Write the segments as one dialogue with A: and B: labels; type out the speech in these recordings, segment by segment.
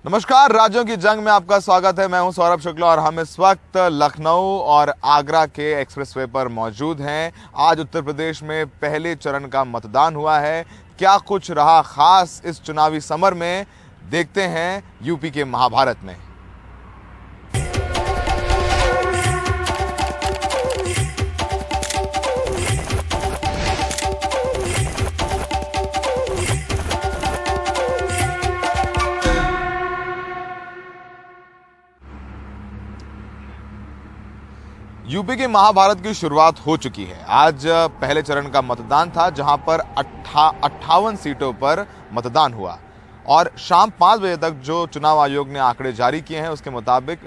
A: नमस्कार, राज्यों की जंग में आपका स्वागत है। मैं हूं सौरभ शुक्ला और हम इस वक्त लखनऊ और आगरा के एक्सप्रेसवे पर मौजूद हैं। आज उत्तर प्रदेश में पहले चरण का मतदान हुआ है। क्या कुछ रहा खास इस चुनावी समर में, देखते हैं यूपी के महाभारत में। यूपी के महाभारत की शुरुआत हो चुकी है। आज पहले चरण का मतदान था, जहां पर 58 सीटों पर मतदान हुआ और शाम 5 बजे तक जो चुनाव आयोग ने आंकड़े जारी किए हैं उसके मुताबिक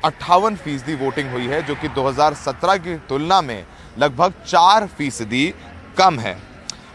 A: 58% वोटिंग हुई है, जो कि 2017 की तुलना में लगभग 4% कम है।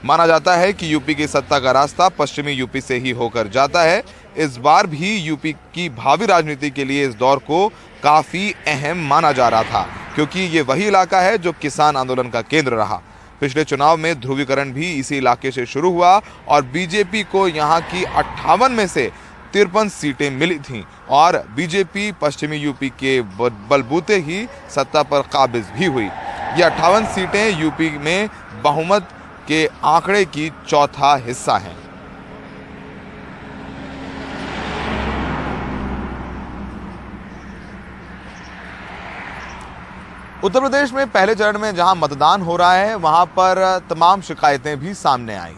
A: माना जाता है कि यूपी की सत्ता का रास्ता पश्चिमी यूपी से ही होकर जाता है। इस बार भी यूपी की भावी राजनीति के लिए इस दौर को काफ़ी अहम माना जा रहा था, क्योंकि ये वही इलाका है जो किसान आंदोलन का केंद्र रहा। पिछले चुनाव में ध्रुवीकरण भी इसी इलाके से शुरू हुआ और बीजेपी को यहाँ की 58 में से 53 सीटें मिली थीं और बीजेपी पश्चिमी यूपी के बलबूते ही सत्ता पर काबिज भी हुई। ये 58 सीटें यूपी में बहुमत के आंकड़े की चौथा हिस्सा हैं। उत्तर प्रदेश में पहले चरण में जहां मतदान हो रहा है, वहां पर तमाम शिकायतें भी सामने आई।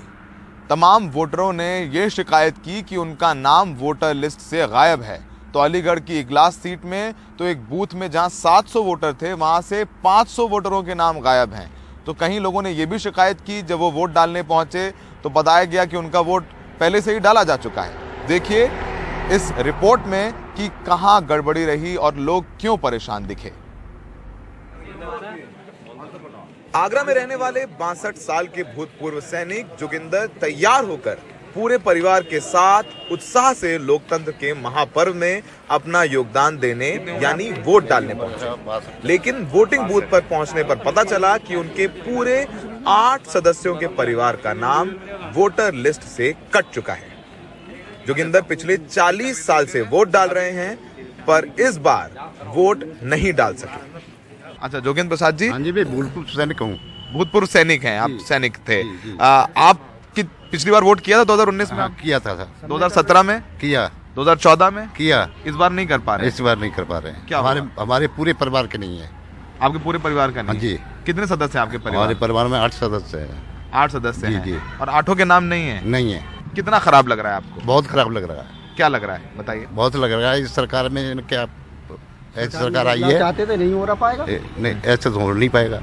A: तमाम वोटरों ने ये शिकायत की कि उनका नाम वोटर लिस्ट से गायब है। तो अलीगढ़ की इगलास सीट में तो एक बूथ में जहां 700 वोटर थे, वहां से 500 वोटरों के नाम गायब हैं। तो कहीं लोगों ने यह भी शिकायत की, जब वो वोट डालने पहुंचे तो बताया गया कि उनका वोट पहले से ही डाला जा चुका है। देखिए इस रिपोर्ट में कि कहां गड़बड़ी रही और लोग क्यों परेशान दिखे। आगरा में रहने वाले 62 साल के भूतपूर्व सैनिक जोगिंदर तैयार होकर पूरे परिवार के साथ उत्साह से लोकतंत्र के महापर्व में अपना योगदान देने यानी वोट डालने पहुंचे। लेकिन वोटिंग बूथ पर पहुंचने पर पता चला कि उनके पूरे 8 सदस्यों के परिवार का नाम वोटर लिस्ट से कट चुका है। जोगिंदर पिछले 40 साल से वोट डाल रहे हैं, पर इस बार वोट नहीं डाल सके। अच्छा, जोगेंद्र प्रसाद जी।
B: हाँ जी, मैं भूतपूर्व सैनिक हूँ।
A: भूतपूर्व सैनिक हैं आप? सैनिक थे। आप पिछली बार वोट किया था 2019 में?
B: हाँ, किया था
A: 2017 में
B: किया,
A: 2014 में
B: किया।
A: इस बार नहीं कर पा रहे?
B: इस बार नहीं कर पा रहे हैं।
A: क्या
B: हमारे पूरे परिवार के नहीं है।
A: आपके पूरे परिवार का नहीं?
B: हाँ जी।
A: कितने सदस्य हैं आपके परिवार?
B: हमारे परिवार में 8 सदस्य हैं।
A: 8 सदस्य हैं
B: जी।
A: और 8 के नाम नहीं है?
B: नहीं है।
A: कितना खराब लग रहा है आपको?
B: बहुत खराब लग रहा है।
A: क्या लग रहा है बताइए?
B: बहुत लग रहा है। इस सरकार में क्या ऐसी सरकार आई है,
C: चाहते थे नहीं हो पाएगा।
B: नहीं, ऐसे तो हो नहीं पाएगा।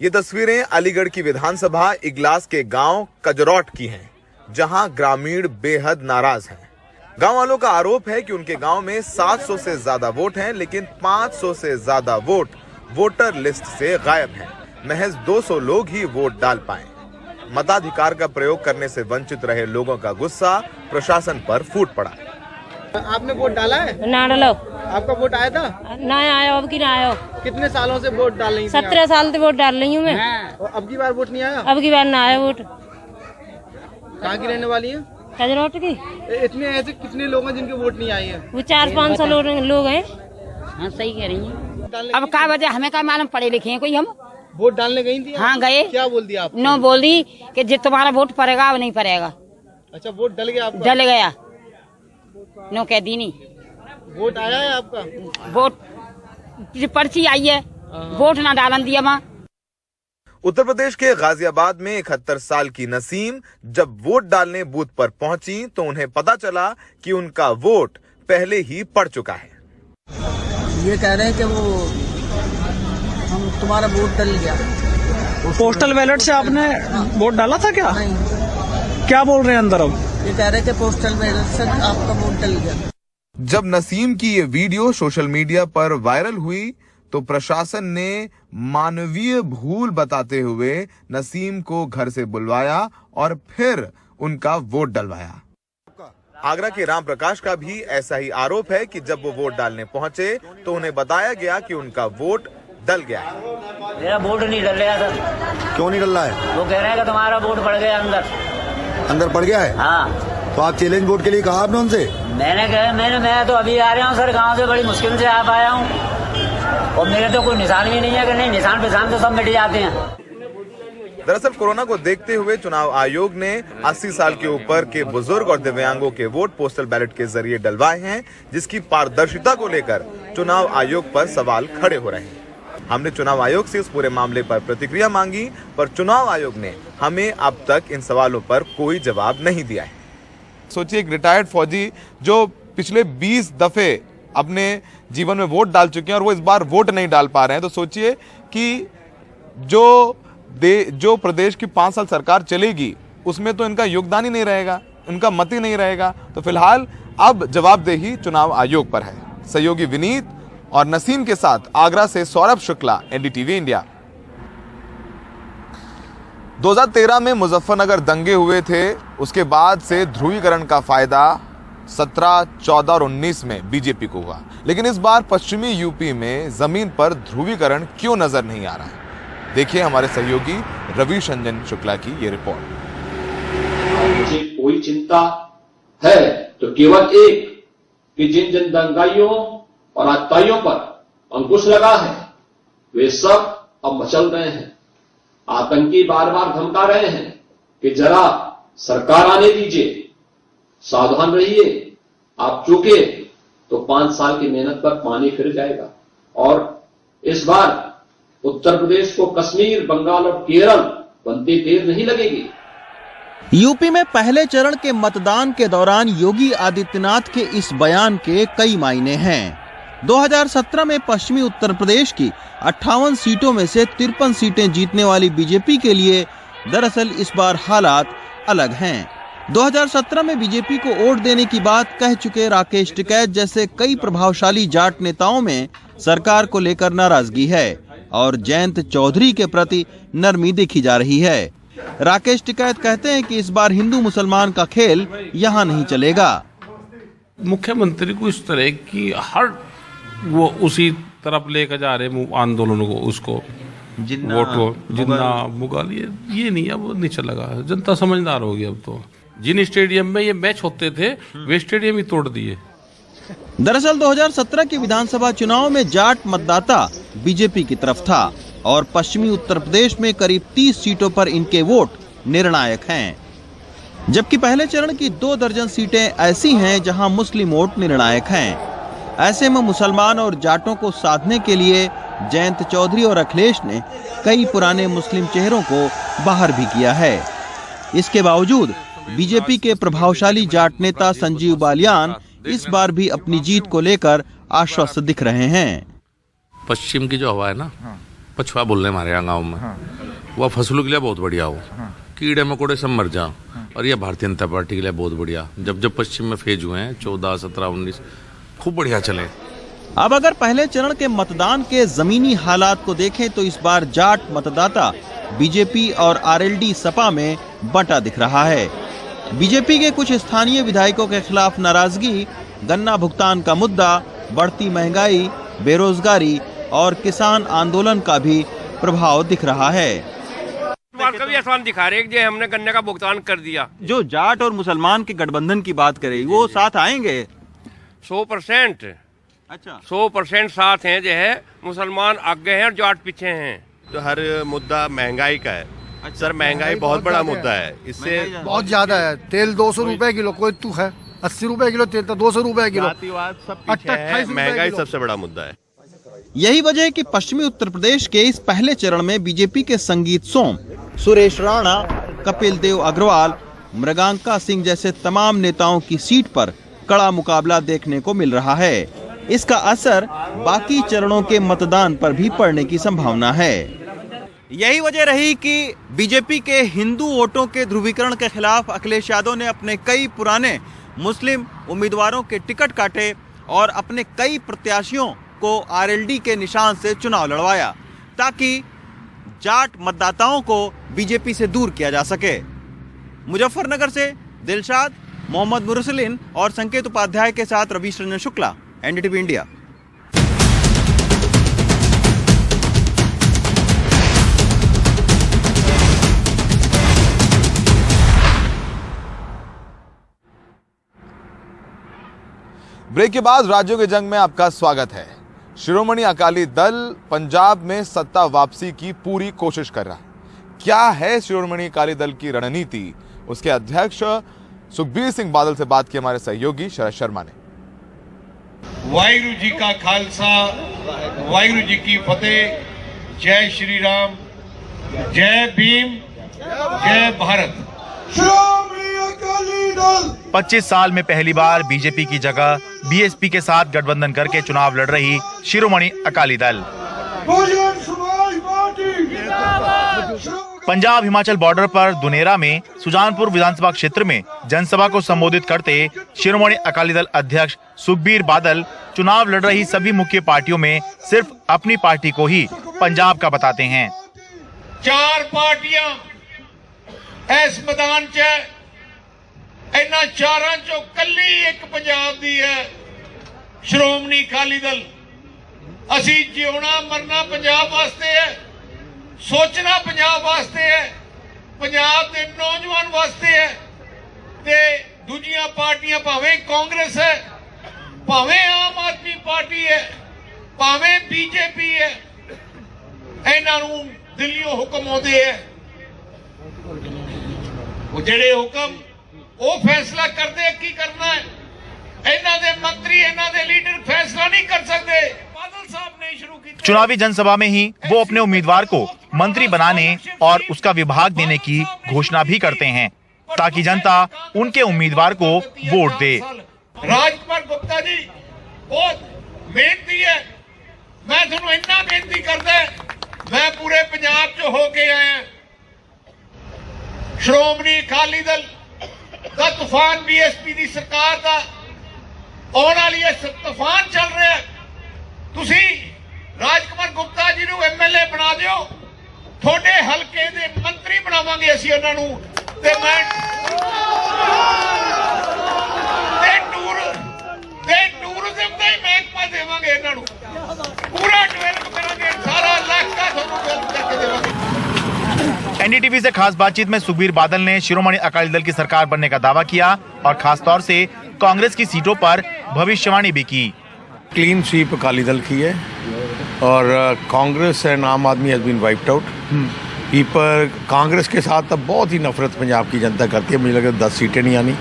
A: ये तस्वीरें अलीगढ़ की विधानसभा इगलास के गांव कजरौट की हैं, जहां ग्रामीण बेहद नाराज हैं। गांव वालों का आरोप है कि उनके गांव में 700 से ज्यादा वोट हैं, लेकिन 500 से ज्यादा वोट वोटर लिस्ट से गायब हैं। महज 200 लोग ही वोट डाल पाए। मताधिकार का प्रयोग करने से वंचित रहे लोगों का गुस्सा प्रशासन पर फूट पड़ा।
C: आपने वोट डाला है?
D: ना डालो।
C: आपका वोट आया था?
D: ना आयो, अब की ना आयो।
C: कितने सालों से वोट डाल रही थी?
D: 17 साल से वोट डाल रही हूँ मैं।
C: और अब की बार वोट नहीं आया?
D: अब की बार ना आया वोट।
C: कहाँ की रहने वाली है?
D: कजरौट की।
C: इतने ऐसे कितने लोग हैं जिनके वोट नहीं आए हैं?
D: वो 400-500 लोग हैं। हाँ, सही कह रही हैं।
E: अब क्या वजह, हमें क्या मालूम, पढ़े लिखे हैं कोई हम?
C: वोट डालने गई थी?
E: हाँ गए।
C: क्या बोल दिया आप?
E: नो बोल दी कि जो तुम्हारा वोट पड़ेगा अब नहीं पड़ेगा।
C: अच्छा, वोट डल गया आपका?
E: डल गया। नो कह दी नहीं।
C: वोट आया है आपका?
E: वोट पर्ची आई है, वोट ना डालन दिया माँ।
A: उत्तर प्रदेश के गाजियाबाद में 71 साल की नसीम जब वोट डालने बूथ पर पहुंची तो उन्हें पता चला कि उनका वोट पहले ही पड़ चुका है।
F: ये कह रहे हैं कि वो हम तुम्हारा वोट डल गया।
G: पोस्टल बैलेट से आपने वोट डाला था क्या?
F: नहीं।
G: क्या बोल रहे हैं अंदर? अब
F: ये कह रहे थे पोस्टल बैलेट से आपका वोट डल गया।
A: जब नसीम की ये वीडियो सोशल मीडिया पर वायरल हुई तो प्रशासन ने मानवीय भूल बताते हुए नसीम को घर से बुलवाया और फिर उनका वोट डलवाया। आगरा के राम प्रकाश का भी ऐसा ही आरोप है कि जब वो वोट डालने पहुंचे तो उन्हें बताया गया कि उनका वोट डल गया है।
H: मेरा वोट नहीं डल रहा सर।
B: क्यों नहीं डल रहा है?
H: वो कह रहे हैं कि तुम्हारा वोट पड़ गया अंदर
B: पड़ गया है।
H: हाँ। तो आप चैलेंज वोट के लिए कहा आपने उनसे?
I: मैं तो अभी आ रहा हूँ सर, गांव से बड़ी मुश्किल से आ पाया हूँ और मेरे तो कोई निशान भी नहीं है कि नहीं, निशान पे तो सब मिट जाते हैं।
A: दरअसल कोरोना को देखते हुए चुनाव आयोग ने 80 साल के ऊपर के बुजुर्ग और दिव्यांगों के वोट पोस्टल बैलेट के जरिए डलवाए हैं, जिसकी पारदर्शिता को लेकर चुनाव आयोग पर सवाल खड़े हो रहे हैं। हमने चुनाव आयोग से इस पूरे मामले पर प्रतिक्रिया मांगी, पर चुनाव आयोग ने हमें अब तक इन सवालों पर कोई जवाब नहीं दिया है। सोचिए, एक रिटायर्ड फौजी जो पिछले 20 दफे अपने जीवन में वोट डाल चुके हैं और वो इस बार वोट नहीं डाल पा रहे हैं, तो सोचिए कि जो प्रदेश की 5 साल सरकार चलेगी उसमें तो इनका योगदान ही नहीं रहेगा, इनका मत ही नहीं रहेगा। तो फिलहाल अब जवाबदेही चुनाव आयोग पर है। सहयोगी विनीत और नसीम के साथ आगरा से सौरभ शुक्ला, एनडीटीवी इंडिया। 2013 में मुजफ्फरनगर दंगे हुए थे, उसके बाद से ध्रुवीकरण का फायदा 17, 14 और 19 में बीजेपी को हुआ, लेकिन इस बार पश्चिमी यूपी में जमीन पर ध्रुवीकरण क्यों नजर नहीं आ रहा है? देखिए हमारे सहयोगी रवीश रंजन शुक्ला की ये रिपोर्ट।
J: मुझे कोई चिंता है तो केवल एक कि जिन जिन दंगाइयों और आतताइयों पर अंकुश लगा है वे सब अब मचल रहे हैं। आतंकी बार बार धमका रहे हैं कि जरा सरकार आने दीजिए, सावधान रहिए, आप चूके तो 5 साल की मेहनत पर पानी फिर जाएगा। और इस बार उत्तर प्रदेश को कश्मीर, बंगाल और केरल बनते देर नहीं लगेगी।
K: यूपी में पहले चरण के मतदान के दौरान योगी आदित्यनाथ के इस बयान के कई मायने हैं। 2017 में पश्चिमी उत्तर प्रदेश की 58 सीटों में से 53 सीटें जीतने वाली बीजेपी के लिए दरअसल इस बार हालात अलग हैं। 2017 में बीजेपी को वोट देने की बात कह चुके राकेश टिकैत जैसे कई प्रभावशाली जाट नेताओं में सरकार को लेकर नाराजगी है और जयंत चौधरी के प्रति नरमी देखी जा रही है। राकेश टिकैत कहते हैं कि इस बार हिंदू मुसलमान का खेल यहाँ नहीं चलेगा।
L: मुख्यमंत्री को इस तरह की हर वो उसी तरफ लेकर जा रहे आंदोलन को, उसको वोट को जिन्ना मुगाल, ये नहीं, अब नहीं चलेगा। जनता समझदार होगी अब तो। जिन स्टेडियम में ये मैच होते थे वे स्टेडियम ही तोड़ दिए।
K: दरअसल 2017 के विधानसभा चुनाव में जाट मतदाता बीजेपी की तरफ था और पश्चिमी उत्तर प्रदेश में करीब 30 सीटों पर इनके वोट निर्णायक हैं, जबकि पहले चरण की 2 दर्जन सीटें ऐसी हैं जहां मुस्लिम वोट निर्णायक हैं। ऐसे में मुसलमान और जाटों को साधने के लिए जयंत चौधरी और अखिलेश ने कई पुराने मुस्लिम चेहरों को बाहर भी किया है। इसके बावजूद बीजेपी के प्रभावशाली जाट नेता संजीव बालियान इस बार भी अपनी जीत को लेकर आश्वस्त दिख रहे हैं।
L: पश्चिम की जो हवा है ना, पछुआ बोलने हमारे यहाँ गाँव में, वह फसलों के लिए बहुत बढ़िया हो, कीड़े मकोड़े सब मर जाओ, और यह भारतीय जनता पार्टी के लिए बहुत बढ़िया। जब पश्चिम में फेज हुए हैं 14, 17, 19 खूब बढ़िया चले।
K: अब अगर पहले चरण के मतदान के जमीनी हालात को देखें तो इस बार जाट मतदाता बीजेपी और आरएलडी सपा में बंटा दिख रहा है। बीजेपी के कुछ स्थानीय विधायकों के खिलाफ नाराजगी, गन्ना भुगतान का मुद्दा, बढ़ती महंगाई, बेरोजगारी और किसान आंदोलन का भी प्रभाव दिख रहा है।
M: कभी आसान दिखा रहे कि हमने गन्ने का भुगतान कर दिया।
K: जो जाट और मुसलमान के गठबंधन की बात करें, वो साथ आएंगे
M: 100%। अच्छा, 100% साथ हैं जो है, मुसलमान आगे हैं और जाट पीछे हैं।
N: तो हर मुद्दा महंगाई का है। अच्छा, सर महंगाई बहुत बड़ा मुद्दा है, इससे
O: बहुत ज्यादा है। तेल 200 रुपए किलो, कोई तू है 80 रुपए किलो तेल, तो 200 रुपए किलो।
N: महंगाई सबसे बड़ा मुद्दा है।
K: यही वजह है कि पश्चिमी उत्तर प्रदेश के इस पहले चरण में बीजेपी के संगीत सोम, सुरेश राणा, कपिल देव अग्रवाल, मृगांका सिंह जैसे तमाम नेताओं की सीट पर कड़ा मुकाबला देखने को मिल रहा है। इसका असर बाकी चरणों के मतदान पर भी पड़ने की संभावना है। यही वजह रही कि बीजेपी के हिंदू वोटों के ध्रुवीकरण के खिलाफ अखिलेश यादव ने अपने कई पुराने मुस्लिम उम्मीदवारों के टिकट काटे और अपने कई प्रत्याशियों को आरएलडी के निशान से चुनाव लड़वाया, ताकि जाट मतदाताओं को बीजेपी से दूर किया जा सके। मुजफ्फरनगर से दिलशाद, मोहम्मद मुरसलिन और संकेत उपाध्याय के साथ Ravish Ranjan Shukla, NDTV India.
A: Break के बाद राज्यों के जंग में आपका स्वागत है। शिरोमणि अकाली दल पंजाब में सत्ता वापसी की पूरी कोशिश कर रहा है। क्या है शिरोमणि अकाली दल की रणनीति? उसके अध्यक्ष सुखबीर सिंह बादल से बात की हमारे सहयोगी शरद शर्मा ने।
P: वाहिगुरु जी का खालसा, वाहिगुरु जी की फतेह। जय श्री राम, जय भीम, जय भारत।
Q: 25 साल में पहली बार बीजेपी की जगह बीएसपी के साथ गठबंधन करके चुनाव लड़ रही शिरोमणि अकाली दल। पंजाब हिमाचल बॉर्डर पर दुनेरा में सुजानपुर विधानसभा क्षेत्र में जनसभा को संबोधित करते शिरोमणि अकाली दल अध्यक्ष सुखबीर बादल चुनाव लड़ रही सभी मुख्य पार्टियों में सिर्फ अपनी पार्टी को ही पंजाब का बताते हैं।
P: 4 पार्टियां इस मैदान च इन्हां 4 चों कल्ली एक पंजाब दी है, श्रोमणी अकाली दल। असी जिउना मरना पंजाब वास्ते है, सोचना पंजाब वास्ते है, पंजाब के नौजवान वास्ते है। ते दूजियां पार्टियां भावें कांग्रेस है, भावें आम आदमी पार्टी है, भावें बीजेपी है, इन्हां नूं दिल्लियों हुक्म आउंदे है। वो जेड़े हुक्म वो फैसला करते की करना है, इन्हां दे मंत्री इन्हां दे लीडर फैसला नहीं कर सकते। बादल साहब ने शुरू की
Q: चुनावी जनसभा में ही वो अपने उम्मीदवार को मंत्री बनाने और उसका विभाग देने की घोषणा भी करते हैं ताकि जनता उनके उम्मीदवार को वोट दे।
P: राजकुमार गुप्ता जी बहुत मेहनती है, मैं तुहानू इन्ना बेनती करदा, मैं पूरे पंजाब च होके आया। श्रोमणी अकाली दल का तूफान बीएसपी की सरकार का आने वाली तूफान चल रहा है। तुसी राजकुमार गुप्ता जी नूं एमएलए बना दिओ, थोड़े हल्के दे मंत्री बनावांगे असीं उन्हां नूं ते मैं टूरिज्म दा ही महकमा देवांगे इन्हां नूं, पूरा डेवलप करांगे, सारा इलाका तुहानूं डेवलप करके देवांगे।
Q: एनडीटीवी से खास बातचीत में सुखबीर बादल ने शिरोमणि अकाली दल की सरकार बनने का दावा किया और खास तौर से कांग्रेस की सीटों पर भविष्यवाणी भी की।
N: क्लीन स्वीप अकाली दल की है और Congress and Aam Aadmi has been wiped out. People Congress के साथ अब बहुत ही नफरत पंजाब की जनता करती है, मुझे लगता है 10 सीटें नहीं आनी।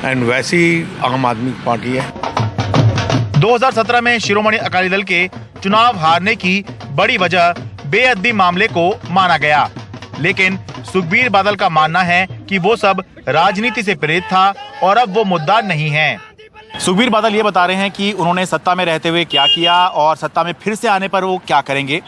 N: एंड वैसे ही आम आदमी पार्टी है।
Q: 2017 में शिरोमणि अकाली दल के चुनाव हारने की बड़ी वजह बेअदबी मामले को माना गया, लेकिन सुखबीर बादल का मानना है कि वो सब राजनीति से प्रेरित था और अब वो मुद्दा नहीं है। सुखबीर बादल ये बता रहे हैं कि उन्होंने सत्ता में रहते हुए क्या किया और सत्ता में फिर से आने पर वो क्या करेंगे।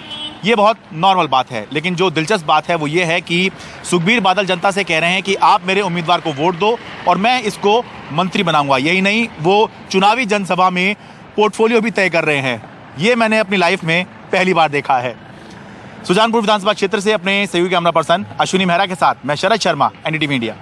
Q: ये बहुत नॉर्मल बात है, लेकिन जो दिलचस्प बात है वो ये है कि सुखबीर बादल जनता से कह रहे हैं कि आप मेरे उम्मीदवार को वोट दो और मैं इसको मंत्री बनाऊंगा। यही नहीं, वो चुनावी जनसभा में पोर्टफोलियो भी तय कर रहे हैं। ये मैंने अपनी लाइफ में पहली बार देखा है। सुजानपुर विधानसभा क्षेत्र से अपने सहयोगी कैमरा पर्सन अश्विनी मेहरा के साथ मैं शरद शर्मा, एनडीटीवी इंडिया।